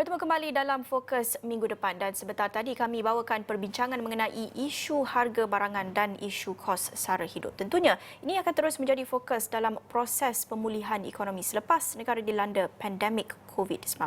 Bertemu kembali dalam Fokus minggu depan dan sebentar tadi kami bawakan perbincangan mengenai isu harga barangan dan isu kos sara hidup. Tentunya ini akan terus menjadi fokus dalam proses pemulihan ekonomi selepas negara dilanda pandemik COVID-19.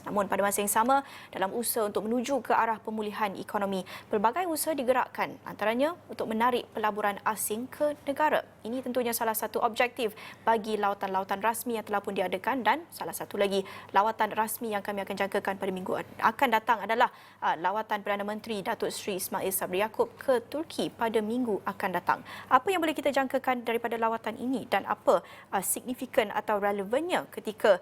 Namun pada masa yang sama, dalam usaha untuk menuju ke arah pemulihan ekonomi, pelbagai usaha digerakkan antaranya untuk menarik pelaburan asing ke negara. Ini tentunya salah satu objektif bagi lawatan-lawatan rasmi yang telah pun diadakan dan salah satu lagi lawatan rasmi yang kami akan jangkakan pada minggu akan datang adalah lawatan Perdana Menteri Datuk Seri Ismail Sabri Yaakob ke Turki pada minggu akan datang. Apa yang boleh kita jangkakan daripada lawatan ini dan apa signifikan atau relevannya ketika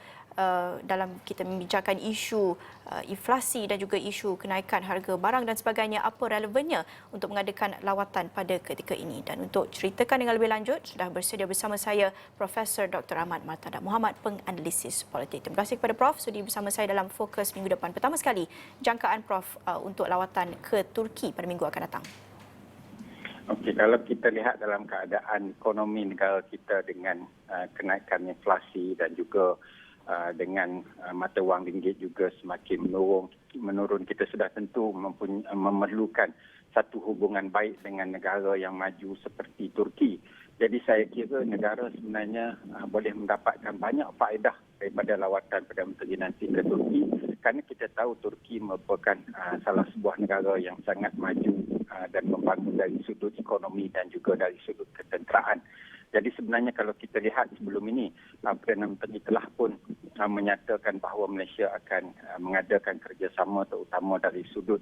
dalam kita membincangkan isu inflasi dan juga isu kenaikan harga barang dan sebagainya, apa relevannya untuk mengadakan lawatan pada ketika ini. Dan untuk ceritakan dengan lebih lanjut, sudah bersedia bersama saya Profesor Dr. Ahmad Martada Muhammad, penganalisis politik. Terima kasih kepada Prof sudi bersama saya dalam Fokus minggu depan. Pertama sekali, jangkaan Prof untuk lawatan ke Turki pada minggu akan datang. Okey, kalau kita lihat dalam keadaan ekonomi negara kita dengan kenaikan inflasi dan juga dengan mata wang ringgit juga semakin menurun, kita sudah tentu memerlukan satu hubungan baik dengan negara yang maju seperti Turki. Jadi saya kira negara sebenarnya boleh mendapatkan banyak faedah daripada lawatan Perdana Menteri nanti ke Turki, kerana kita tahu Turki merupakan salah sebuah negara yang sangat maju dan membangun dari sudut ekonomi dan juga dari sudut ketenteraan. Jadi sebenarnya kalau kita lihat sebelum ini, Perdana Menteri telah pun menyatakan bahawa Malaysia akan mengadakan kerjasama terutama dari sudut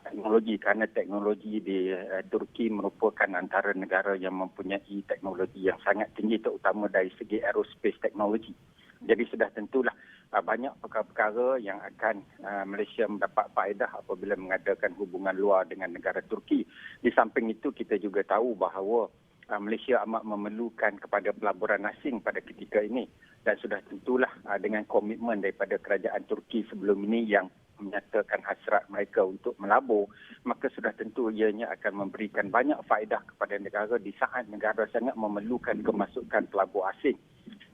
teknologi, kerana teknologi di Turki merupakan antara negara yang mempunyai teknologi yang sangat tinggi terutama dari segi aerospace teknologi. Jadi sudah tentulah banyak perkara-perkara yang akan Malaysia mendapat faedah apabila mengadakan hubungan luar dengan negara Turki. Di samping itu kita juga tahu bahawa Malaysia amat memerlukan kepada pelaburan asing pada ketika ini dan sudah tentulah dengan komitmen daripada kerajaan Turki sebelum ini yang menyatakan hasrat mereka untuk melabur, maka sudah tentu ianya akan memberikan banyak faedah kepada negara di saat negara sangat memerlukan kemasukan pelabur asing.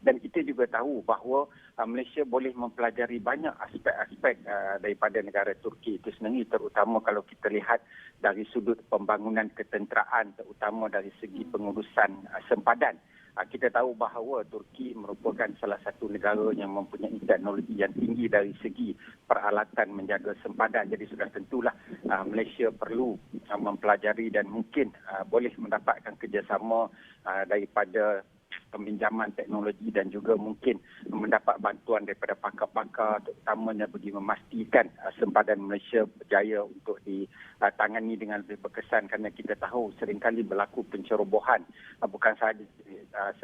Dan kita juga tahu bahawa Malaysia boleh mempelajari banyak aspek-aspek daripada negara Turki itu sendiri, terutama kalau kita lihat dari sudut pembangunan ketenteraan, terutama dari segi pengurusan sempadan. Kita tahu bahawa Turki merupakan salah satu negara yang mempunyai teknologi yang tinggi dari segi peralatan menjaga sempadan. Jadi sudah tentulah Malaysia perlu mempelajari dan mungkin boleh mendapatkan kerjasama daripada peminjaman teknologi dan juga mungkin mendapat bantuan daripada pakar-pakar terutamanya bagi memastikan sempadan Malaysia berjaya untuk ditangani dengan lebih berkesan, kerana kita tahu seringkali berlaku pencerobohan bukan sahaja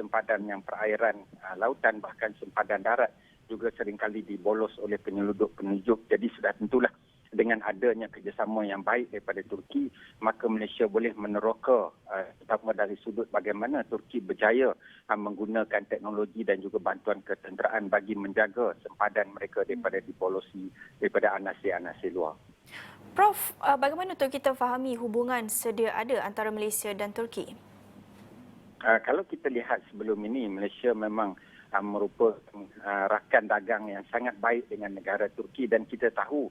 sempadan yang perairan lautan, bahkan sempadan darat juga seringkali dibolos oleh penyelundup-penyelundup. Jadi sudah tentulah dengan adanya kerjasama yang baik daripada Turki, maka Malaysia boleh meneroka terutama dari sudut bagaimana Turki berjaya menggunakan teknologi dan juga bantuan ketenteraan bagi menjaga sempadan mereka daripada dibolosi daripada anasir-anasir luar. Prof, bagaimana untuk kita fahami hubungan sedia ada antara Malaysia dan Turki? Kalau kita lihat sebelum ini, Malaysia memang merupakan rakan dagang yang sangat baik dengan negara Turki, dan kita tahu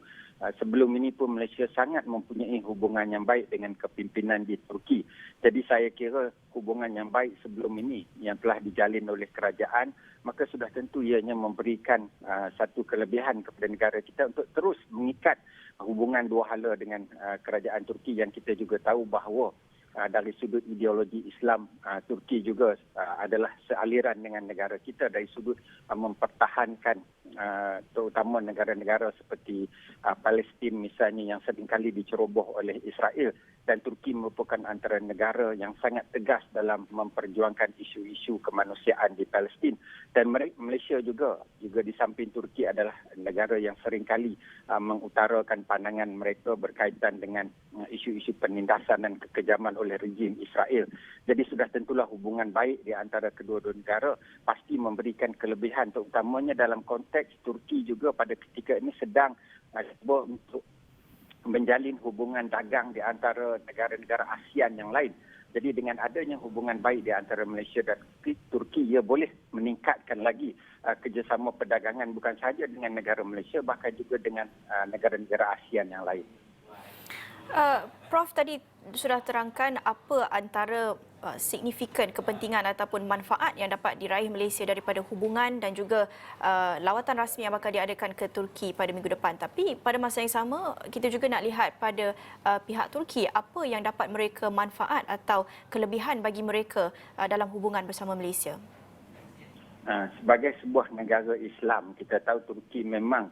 sebelum ini pun Malaysia sangat mempunyai hubungan yang baik dengan kepimpinan di Turki. Jadi saya kira hubungan yang baik sebelum ini yang telah dijalin oleh kerajaan, maka sudah tentu ianya memberikan satu kelebihan kepada negara kita untuk terus mengikat hubungan dua hala dengan kerajaan Turki, yang kita juga tahu bahawa dari sudut ideologi Islam, Turki juga adalah sealiran dengan negara kita dari sudut mempertahankan terutama negara-negara seperti Palestin misalnya yang seringkali diceroboh oleh Israel, dan Turki merupakan antara negara yang sangat tegas dalam memperjuangkan isu-isu kemanusiaan di Palestin. Dan Malaysia juga di samping Turki adalah negara yang seringkali mengutarakan pandangan mereka berkaitan dengan isu-isu penindasan dan kekejaman oleh rejim Israel. Jadi sudah tentulah hubungan baik di antara kedua-dua negara pasti memberikan kelebihan, terutamanya dalam konteks Turki juga pada ketika ini sedang cuba untuk menjalin hubungan dagang di antara negara-negara ASEAN yang lain. Jadi dengan adanya hubungan baik di antara Malaysia dan Turki, ia boleh meningkatkan lagi kerjasama perdagangan bukan sahaja dengan negara Malaysia, bahkan juga dengan negara-negara ASEAN yang lain. Prof tadi sudah terangkan apa antara signifikan kepentingan ataupun manfaat yang dapat diraih Malaysia daripada hubungan dan juga lawatan rasmi yang bakal diadakan ke Turki pada minggu depan. Tapi pada masa yang sama, kita juga nak lihat pada pihak Turki apa yang dapat mereka manfaat atau kelebihan bagi mereka dalam hubungan bersama Malaysia. Sebagai sebuah negara Islam, kita tahu Turki memang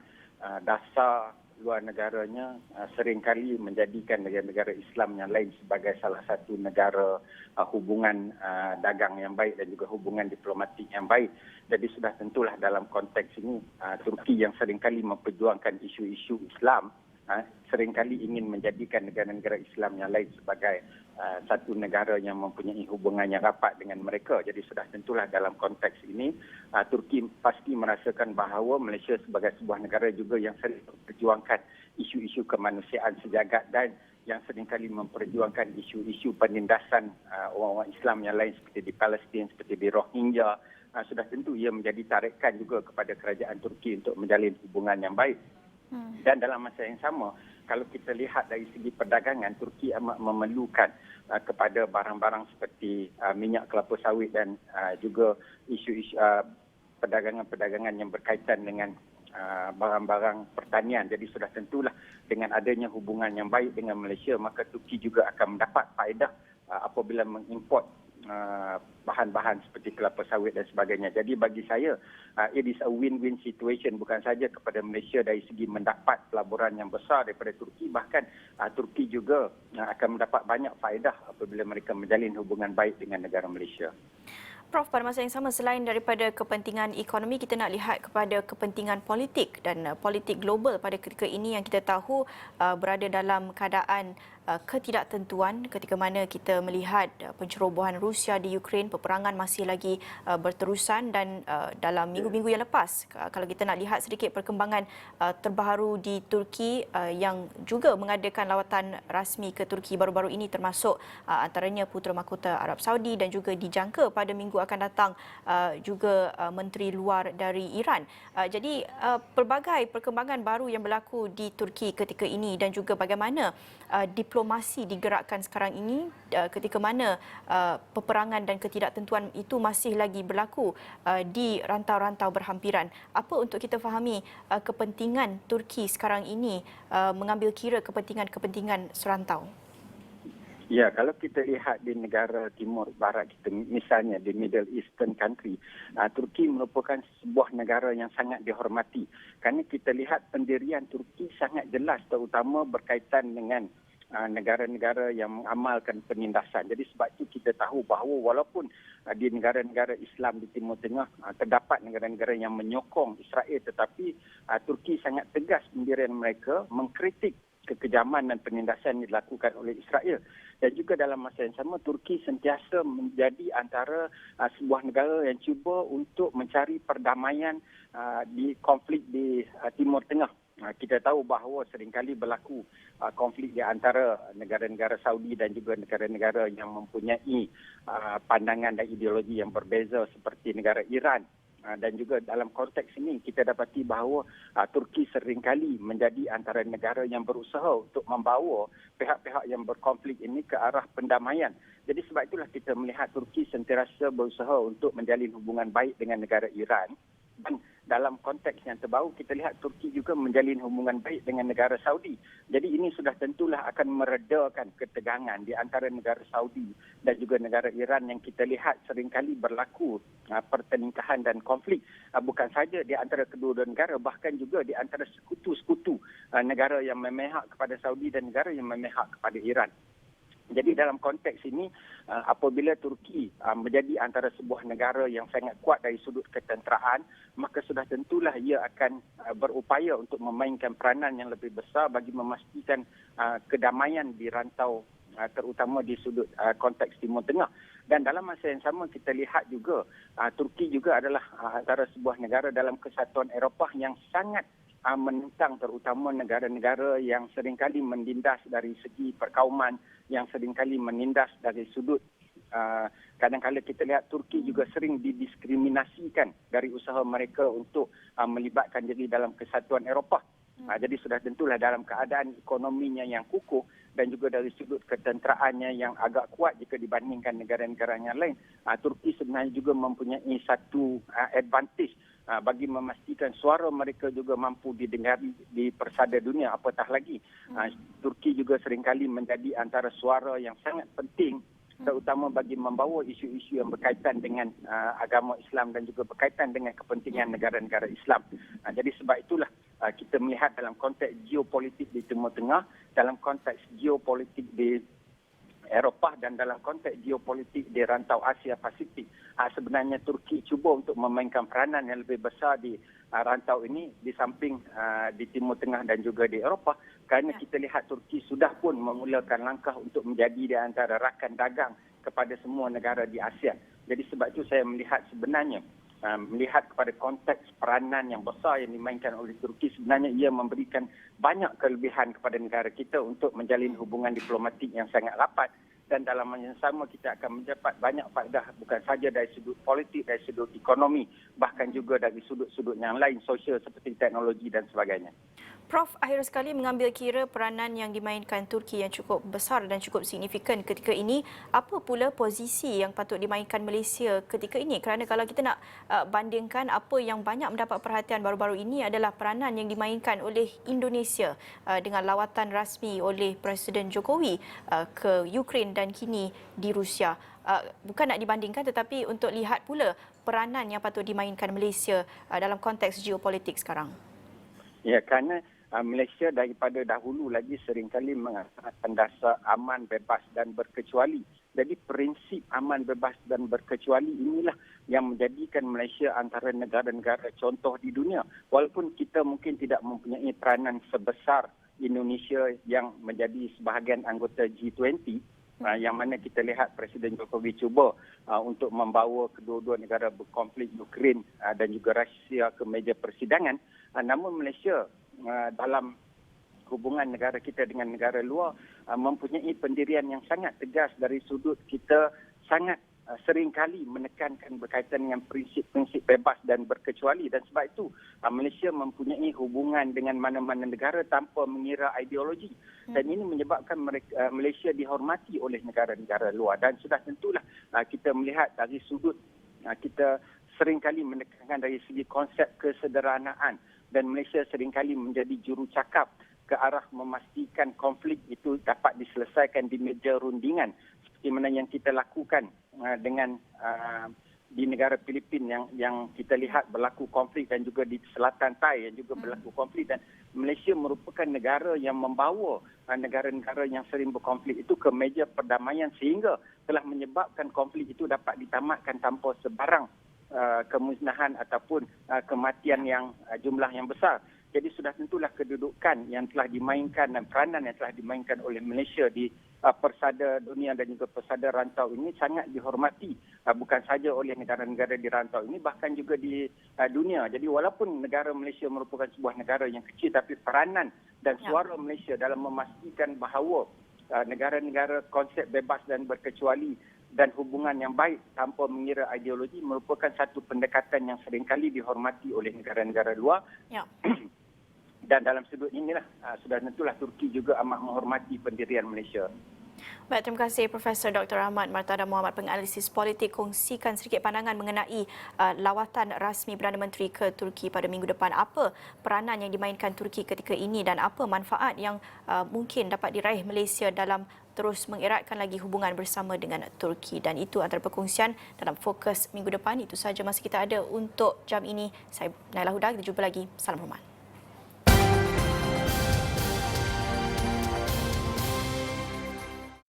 dasar luar negaranya seringkali menjadikan negara-negara Islam yang lain sebagai salah satu negara hubungan dagang yang baik dan juga hubungan diplomatik yang baik. Jadi sudah tentulah dalam konteks ini Turki yang seringkali memperjuangkan isu-isu Islam seringkali ingin menjadikan negara-negara Islam yang lain sebagai satu negara yang mempunyai hubungan yang rapat dengan mereka. Jadi sudah tentulah dalam konteks ini Turki pasti merasakan bahawa Malaysia sebagai sebuah negara juga yang sering memperjuangkan isu-isu kemanusiaan sejagat dan yang seringkali memperjuangkan isu-isu penindasan orang-orang Islam yang lain seperti di Palestin, seperti di Rohingya. Sudah tentu ia menjadi tarikan juga kepada kerajaan Turki untuk menjalin hubungan yang baik. Dan dalam masa yang sama, kalau kita lihat dari segi perdagangan, Turki amat memerlukan kepada barang-barang seperti minyak kelapa sawit dan juga isu-isu perdagangan-perdagangan yang berkaitan dengan barang-barang pertanian. Jadi sudah tentulah dengan adanya hubungan yang baik dengan Malaysia, maka Turki juga akan mendapat faedah apabila mengimport bahan-bahan seperti kelapa sawit dan sebagainya. Jadi bagi saya, it is a win-win situation bukan saja kepada Malaysia dari segi mendapat pelaburan yang besar daripada Turki, bahkan Turki juga akan mendapat banyak faedah apabila mereka menjalin hubungan baik dengan negara Malaysia. Prof, pada masa yang sama, selain daripada kepentingan ekonomi, kita nak lihat kepada kepentingan politik dan politik global pada ketika ini yang kita tahu berada dalam keadaan ketidaktentuan ketika mana kita melihat pencerobohan Rusia di Ukraine, peperangan masih lagi berterusan dan dalam minggu-minggu yang lepas, kalau kita nak lihat sedikit perkembangan terbaru di Turki yang juga mengadakan lawatan rasmi ke Turki baru-baru ini, termasuk antaranya Putera Mahkota Arab Saudi dan juga dijangka pada minggu akan datang juga Menteri Luar dari Iran. Jadi pelbagai perkembangan baru yang berlaku di Turki ketika ini dan juga bagaimana diplomasi digerakkan sekarang ini ketika mana peperangan dan ketidaktentuan itu masih lagi berlaku di rantau-rantau berhampiran. Apa untuk kita fahami kepentingan Turki sekarang ini mengambil kira kepentingan serantau? Ya, kalau kita lihat di negara Timur Barat kita, misalnya di Middle Eastern country, Turki merupakan sebuah negara yang sangat dihormati. Kerana kita lihat pendirian Turki sangat jelas, terutama berkaitan dengan negara-negara yang mengamalkan penindasan. Jadi sebab itu kita tahu bahawa walaupun di negara-negara Islam di Timur Tengah terdapat negara-negara yang menyokong Israel, tetapi Turki sangat tegas pendirian mereka mengkritik kekejaman dan penindasan yang dilakukan oleh Israel. Dan juga dalam masa yang sama, Turki sentiasa menjadi antara sebuah negara yang cuba untuk mencari perdamaian di konflik di Timur Tengah. Kita tahu bahawa seringkali berlaku konflik di antara negara-negara Saudi dan juga negara-negara yang mempunyai pandangan dan ideologi yang berbeza seperti negara Iran. Dan juga dalam konteks ini kita dapati bahawa Turki seringkali menjadi antara negara yang berusaha untuk membawa pihak-pihak yang berkonflik ini ke arah pendamaian. Jadi sebab itulah kita melihat Turki sentiasa berusaha untuk menjalin hubungan baik dengan negara Iran. Dan dalam konteks yang terbaru kita lihat Turki juga menjalin hubungan baik dengan negara Saudi. Jadi ini sudah tentulah akan meredakan ketegangan di antara negara Saudi dan juga negara Iran yang kita lihat seringkali berlaku pertelingkahan dan konflik. Bukan saja di antara kedua-dua negara, bahkan juga di antara sekutu-sekutu negara yang memihak kepada Saudi dan negara yang memihak kepada Iran. Jadi dalam konteks ini, apabila Turki menjadi antara sebuah negara yang sangat kuat dari sudut ketenteraan, maka sudah tentulah ia akan berupaya untuk memainkan peranan yang lebih besar bagi memastikan kedamaian di rantau, terutama di sudut konteks Timur Tengah. Dan dalam masa yang sama kita lihat juga, Turki juga adalah antara sebuah negara dalam Kesatuan Eropah yang sangat menentang terutama negara-negara yang seringkali menindas dari segi perkauman, yang seringkali menindas dari sudut kadang-kadang kita lihat Turki juga sering didiskriminasikan dari usaha mereka untuk melibatkan diri dalam kesatuan Eropah. Jadi sudah tentulah dalam keadaan ekonominya yang kukuh dan juga dari sudut ketenteraannya yang agak kuat jika dibandingkan negara-negara yang lain, Turki sebenarnya juga mempunyai satu advantage bagi memastikan suara mereka juga mampu didengari di persada dunia. Apatah lagi, Turki juga seringkali menjadi antara suara yang sangat penting terutama bagi membawa isu-isu yang berkaitan dengan agama Islam dan juga berkaitan dengan kepentingan negara-negara Islam. Jadi sebab itulah kita melihat dalam konteks geopolitik di Timur Tengah, dalam konteks geopolitik di Eropah dan dalam konteks geopolitik di rantau Asia Pasifik, sebenarnya Turki cuba untuk memainkan peranan yang lebih besar di rantau ini di samping di Timur Tengah dan juga di Eropah, kerana kita lihat Turki sudah pun memulakan langkah untuk menjadi di antara rakan dagang kepada semua negara di ASEAN. Jadi sebab itu saya melihat sebenarnya melihat kepada konteks peranan yang besar yang dimainkan oleh Turki, sebenarnya ia memberikan banyak kelebihan kepada negara kita untuk menjalin hubungan diplomatik yang sangat rapat, dan dalam masa yang sama kita akan mendapat banyak faedah bukan saja dari sudut politik, dari sudut ekonomi, bahkan juga dari sudut-sudut yang lain, sosial seperti teknologi dan sebagainya. Prof, akhir sekali mengambil kira peranan yang dimainkan Turki yang cukup besar dan cukup signifikan ketika ini, apa pula posisi yang patut dimainkan Malaysia ketika ini? Kerana kalau kita nak bandingkan, apa yang banyak mendapat perhatian baru-baru ini adalah peranan yang dimainkan oleh Indonesia dengan lawatan rasmi oleh Presiden Jokowi ke Ukraine dan kini di Rusia. Bukan nak dibandingkan tetapi untuk lihat pula peranan yang patut dimainkan Malaysia dalam konteks geopolitik sekarang. Ya, kerana Malaysia daripada dahulu lagi seringkali mengatakan dasar aman, bebas dan berkecuali. Jadi prinsip aman, bebas dan berkecuali inilah yang menjadikan Malaysia antara negara-negara contoh di dunia. Walaupun kita mungkin tidak mempunyai peranan sebesar Indonesia yang menjadi sebahagian anggota G20, yang mana kita lihat Presiden Jokowi cuba untuk membawa kedua-dua negara berkonflik Ukraine dan juga Rusia ke meja persidangan. Namun Malaysia dalam hubungan negara kita dengan negara luar mempunyai pendirian yang sangat tegas dari sudut kita sangat seringkali menekankan berkaitan dengan prinsip-prinsip bebas dan berkecuali, dan sebab itu Malaysia mempunyai hubungan dengan mana-mana negara tanpa mengira ideologi, dan ini menyebabkan Malaysia dihormati oleh negara-negara luar. Dan sudah tentulah kita melihat dari sudut kita seringkali menekankan dari segi konsep kesederhanaan, dan Malaysia seringkali menjadi juru cakap ke arah memastikan konflik itu dapat diselesaikan di meja rundingan, seperti mana yang kita lakukan dengan di negara Filipina yang kita lihat berlaku konflik, dan juga di selatan Thai yang juga berlaku konflik, dan Malaysia merupakan negara yang membawa negara-negara yang sering berkonflik itu ke meja perdamaian sehingga telah menyebabkan konflik itu dapat ditamatkan tanpa sebarang kemusnahan ataupun kematian yang jumlah yang besar. Jadi sudah tentulah kedudukan yang telah dimainkan dan peranan yang telah dimainkan oleh Malaysia di persada dunia dan juga persada rantau ini sangat dihormati, bukan saja oleh negara-negara di rantau ini, bahkan juga di dunia. Jadi walaupun negara Malaysia merupakan sebuah negara yang kecil, tapi peranan dan suara Malaysia dalam memastikan bahawa negara-negara konsep bebas dan berkecuali dan hubungan yang baik tanpa mengira ideologi merupakan satu pendekatan yang seringkali dihormati oleh negara-negara luar. Ya. Dan dalam sudut inilah sudah tentulah Turki juga amat menghormati pendirian Malaysia. Baik, terima kasih Profesor Dr. Ahmad Martada Muhammad, penganalisis politik, kongsikan sedikit pandangan mengenai lawatan rasmi Perdana Menteri ke Turki pada minggu depan. Apa peranan yang dimainkan Turki ketika ini dan apa manfaat yang mungkin dapat diraih Malaysia dalam terus mengeratkan lagi hubungan bersama dengan Turki. Dan itu antara perkongsian dalam Fokus minggu depan. Itu sahaja masa kita ada untuk jam ini. Saya Naila Huda, kita jumpa lagi. Salam hormat.